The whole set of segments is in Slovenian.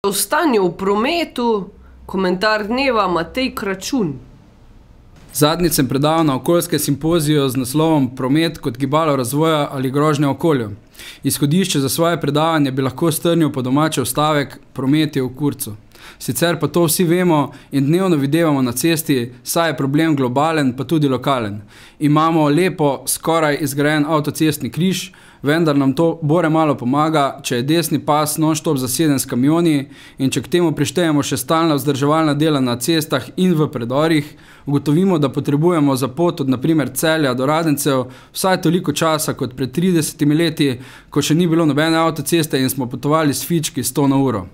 O stanju v prometu, komentar dneva Matej Kračun. Zadnjič sem predaval na okoljskem simpoziju z naslovom Promet kot gibalo razvoja ali grožnja okolju. Izhodišče za svoje predavanje bi lahko strnil po domače stavek: promet je v kurcu. Sicer pa to vsi vemo in dnevno videvamo na cesti, saj je problem globalen pa tudi lokalen. Imamo lepo, skoraj izgrajen avtocestni križ, vendar nam to bore malo pomaga, če je desni pas non-stop zaseden s kamioni in če k temu prištejemo še stalna vzdrževalna dela na cestah in v predorih, ugotovimo, da potrebujemo za pot od naprimer Celja do Radencev vsaj toliko časa kot pred 30 leti, ko še ni bilo nobene avtoceste in smo potovali s fički 100 na uro.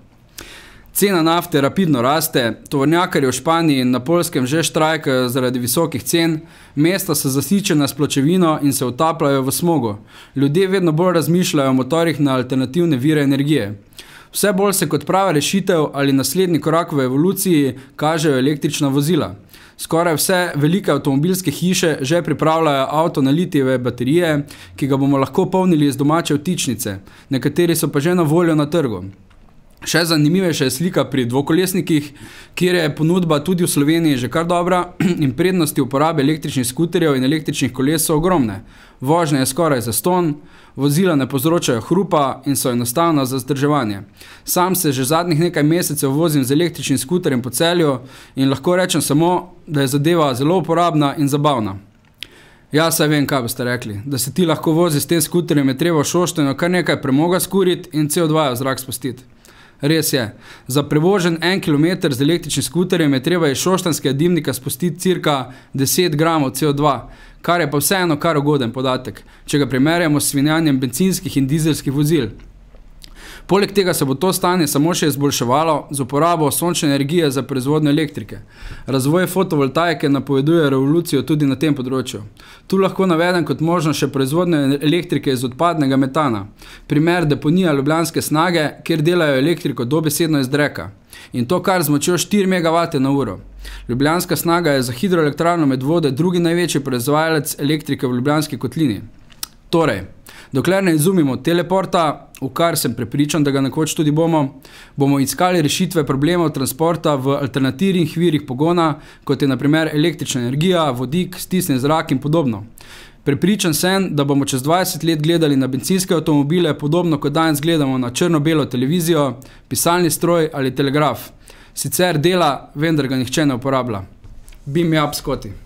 Cena nafte rapidno raste, tovornjakarji v Španiji in na Poljskem že štrajkajo zaradi visokih cen, mesta so zasičena s pločevino in se utapljajo v smogu. Ljudje vedno bolj razmišljajo o motorjih na alternativne vire energije. Vse bolj se kot prava rešitev ali naslednji korak v evoluciji kažejo električna vozila. Skoraj vse velike avtomobilske hiše že pripravljajo avto na litijeve baterije, ki ga bomo lahko polnili iz domače vtičnice. Nekateri so pa že na voljo na trgu. Še zanimivejša je slika pri dvokolesnikih, kjer je ponudba tudi v Sloveniji že kar dobra in prednosti uporabe električnih skuterjev in električnih koles so ogromne. Vožnja je skoraj zastonj, vozila ne povzročajo hrupa in so enostavna za vzdrževanje. Sam se že zadnjih nekaj mesecev vozim z električnim skuterjem po Celju in lahko rečem samo, da je zadeva zelo uporabna in zabavna. Ja, saj vem, kaj boste rekli. Da se ti lahko vozi s tem skuterjem, je treba v Šoštanju kar nekaj premoga skuriti in CO2 v zrak spustiti. Res je. Za prevožen 1 kilometer z električnim skuterjem je treba iz šoštanskega dimnika spustiti cirka 10 gramov CO2, kar je pa vseeno kar ugoden podatek, če ga primerjamo s svinjanjem bencinskih in dizelskih vozil. Poleg tega se bo to stanje samo še izboljševalo z uporabo sončne energije za proizvodnjo elektrike. Razvoj fotovoltaike napoveduje revolucijo tudi na tem področju. Tu lahko navedem kot možnost še proizvodnjo elektrike iz odpadnega metana. Primer deponija Ljubljanske Snage, kjer delajo elektriko dobesedno iz dreka. In to kar z močjo 4 MW na uro. Ljubljanska Snaga je za hidroelektrarno Medvode drugi največji proizvajalec elektrike v Ljubljanski kotlini. Torej, dokler ne izumimo teleporta, v kar sem prepričan, da ga nekoč tudi bomo iskali rešitve problemov transporta v alternativnih virih pogona, kot je na primer električna energija, vodik, stisnjen zrak in podobno. Prepričan sem, da bomo čez 20 let gledali na bencinske avtomobile podobno kot danes gledamo na črno-belo televizijo, pisalni stroj ali telegraf. Sicer dela, vendar ga nihče ne uporablja. Beam me up, Scotty.